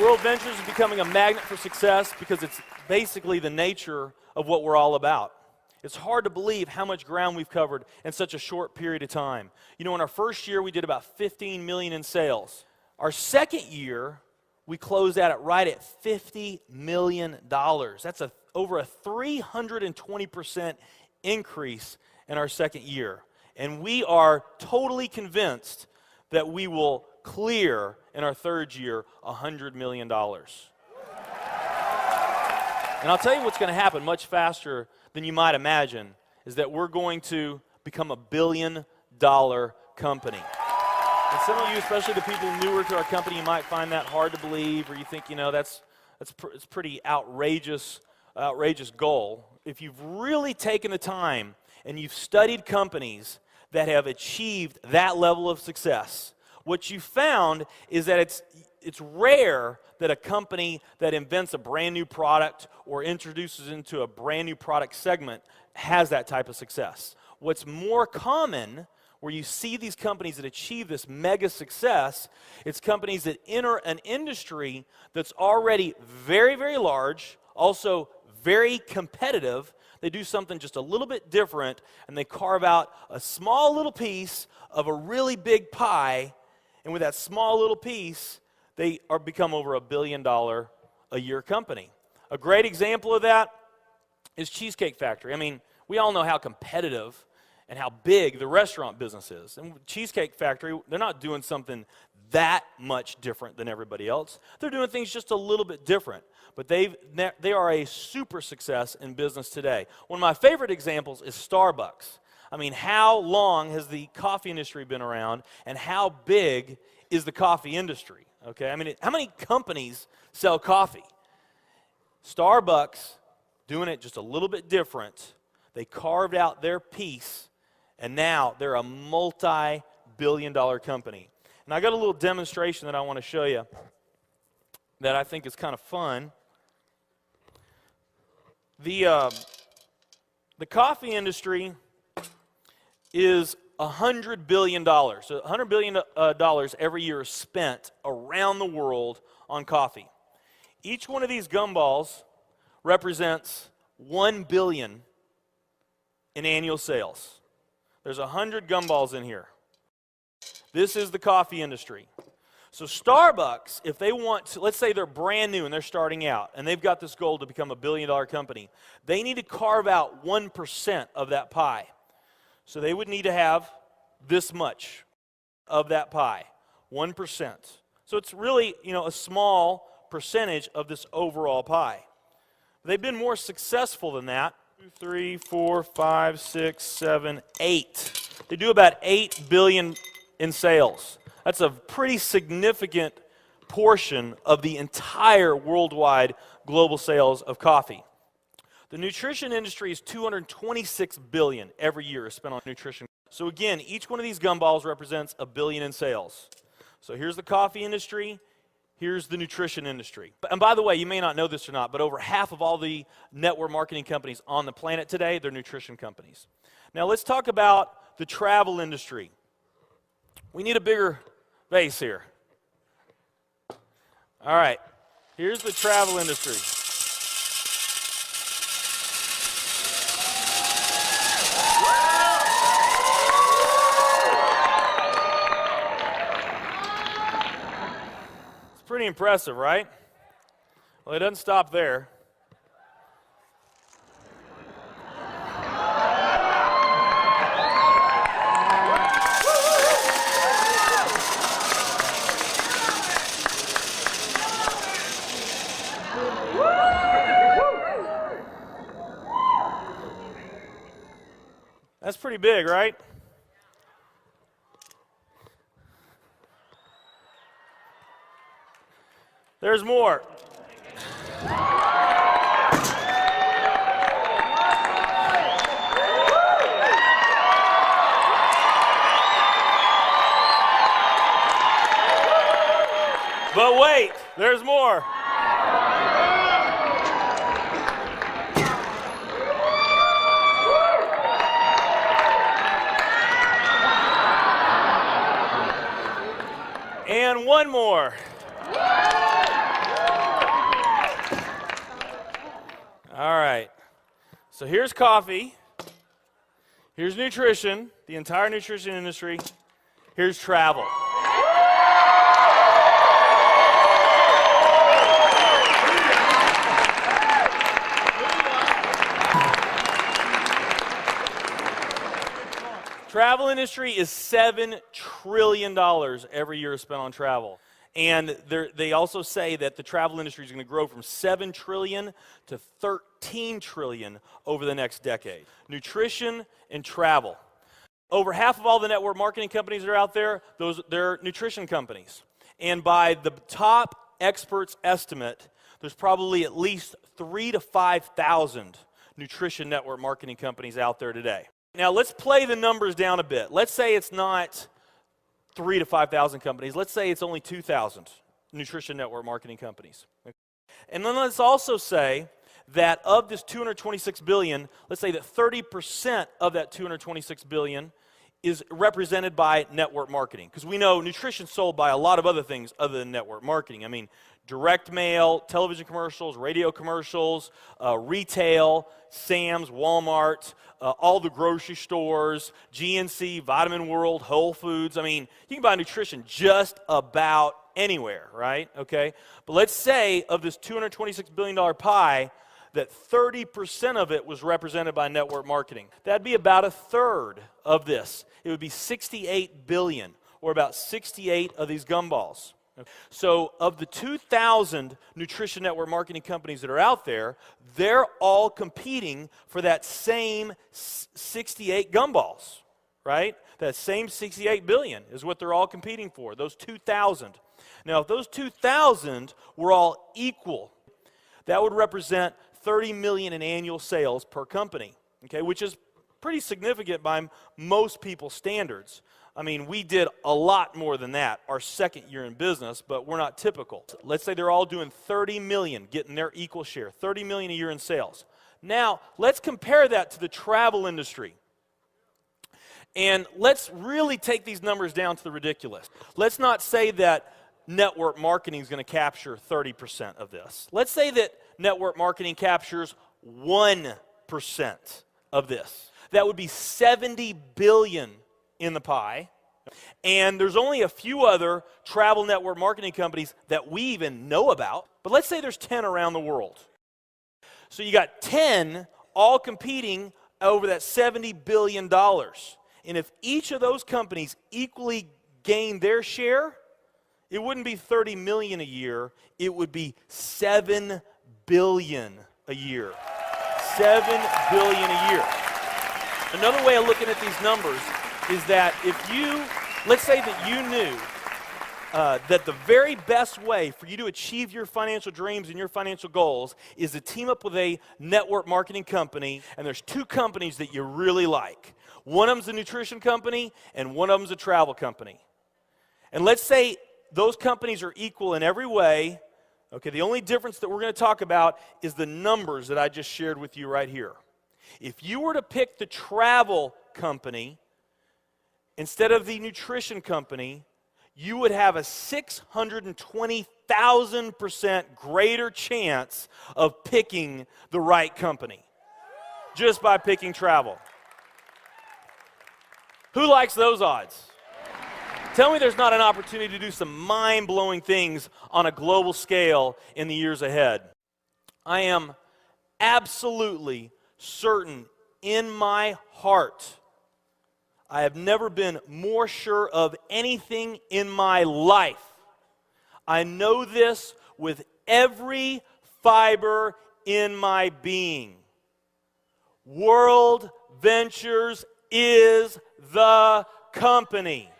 World Ventures is becoming a magnet for success because it's basically the nature of what we're all about. It's hard to believe how much ground we've covered in such a short period of time. You know, in our first year, we did about 15 million in sales. Our second year, we closed out at right at $50 million. That's over a 320% increase in our second year. And we are totally convinced that we will clear in our third year $100 million. And I'll tell you what's going to happen much faster than you might imagine is that we're going to become $1 billion company. And some of you, especially the people newer to our company, you might find that hard to believe, or you think, you know, it's pretty outrageous goal. If you've really taken the time and you've studied companies that have achieved that level of success, what you found is that it's rare that a company that invents a brand new product or introduces into a brand new product segment has that type of success. What's more common, where you see these companies that achieve this mega success, it's companies that enter an industry that's already very, very large, also very competitive. They do something just a little bit different, and they carve out a small little piece of a really big pie. And with that small little piece, they become over $1 billion a year company. A great example of that is Cheesecake Factory. I mean, we all know how competitive and how big the restaurant business is. And Cheesecake Factory, they're not doing something that much different than everybody else. They're doing things just a little bit different. But they are a super success in business today. One of my favorite examples is Starbucks. I mean, how long has the coffee industry been around, and how big is the coffee industry? Okay, I mean, how many companies sell coffee? Starbucks, doing it just a little bit different, they carved out their piece, and now they're a multi-billion-dollar company. And I got a little demonstration that I want to show you that I think is kind of fun. The coffee industry is $100 billion. So $100 billion every year is spent around the world on coffee. Each one of these gumballs represents $1 billion in annual sales. There's 100 gumballs in here. This is the coffee industry. So Starbucks, if they want to, let's say they're brand new and they're starting out, and they've got this goal to become $1 billion company, they need to carve out 1% of that pie. So they would need to have this much of that pie, 1%. So it's really, you know, a small percentage of this overall pie. They've been more successful than that. 2, 3, 4, 5, 6, 7, 8. They do about $8 billion in sales. That's a pretty significant portion of the entire worldwide global sales of coffee. The nutrition industry is $226 billion every year is spent on nutrition. So again, each one of these gumballs represents $1 billion in sales. So here's the coffee industry, here's the nutrition industry. And by the way, you may not know this or not, but over half of all the network marketing companies on the planet today, they're nutrition companies. Now let's talk about the travel industry. We need a bigger vase here. All right, here's the travel industry. Pretty impressive, right? Well, it doesn't stop there. That's pretty big, right? There's more. But wait, there's more. And one more. All right. So here's coffee. Here's nutrition, the entire nutrition industry. Here's travel. Travel industry is $7 trillion every year spent on travel. And they also say that the travel industry is going to grow from $7 trillion to $13 trillion over the next decade. Nutrition and travel. Over half of all the network marketing companies that are out there, they're nutrition companies. And by the top experts' estimate, there's probably at least 3,000 to 5,000 nutrition network marketing companies out there today. Now let's play the numbers down a bit. Let's say it's not 3,000 to 5,000 companies. Let's say it's only 2,000 nutrition network marketing companies. And then let's also say that of this $226 billion, let's say that 30% of that $226 billion is represented by network marketing. Because we know nutrition's sold by a lot of other things other than network marketing. I mean, direct mail, television commercials, radio commercials, retail, Sam's, Walmart, all the grocery stores, GNC, Vitamin World, Whole Foods. I mean, you can buy nutrition just about anywhere, right? Okay? But let's say of this $226 billion pie, that 30% of it was represented by network marketing. That'd be about a third of this. It would be 68 billion, or about 68 of these gumballs. So of the 2,000 nutrition network marketing companies that are out there, they're all competing for that same 68 gumballs, right? That same 68 billion is what they're all competing for, those 2,000. Now, if those 2,000 were all equal, that would represent 30 million in annual sales per company, okay, which is pretty significant by most people's standards. I mean, we did a lot more than that our second year in business, but we're not typical. Let's say they're all doing 30 million, getting their equal share, 30 million a year in sales. Now, let's compare that to the travel industry. And let's really take these numbers down to the ridiculous. Let's not say that network marketing is going to capture 30% of this. Let's say that network marketing captures 1% of this. That would be 70 billion in the pie. And there's only a few other travel network marketing companies that we even know about. But let's say there's 10 around the world. So you got 10 all competing over that $70 billion. And if each of those companies equally gain their share, it wouldn't be 30 million a year, it would be 7 billion a year. 7 billion a year. Another way of looking at these numbers is that if you, let's say that you knew that the very best way for you to achieve your financial dreams and your financial goals is to team up with a network marketing company, and there's two companies that you really like. One of them's a nutrition company, and one of them's a travel company. And let's say those companies are equal in every way. Okay, the only difference that we're going to talk about is the numbers that I just shared with you right here. If you were to pick the travel company instead of the nutrition company, you would have a 620,000% greater chance of picking the right company just by picking travel. Who likes those odds? Tell me there's not an opportunity to do some mind-blowing things on a global scale in the years ahead. I am absolutely certain in my heart, I have never been more sure of anything in my life. I know this with every fiber in my being. World Ventures is the company.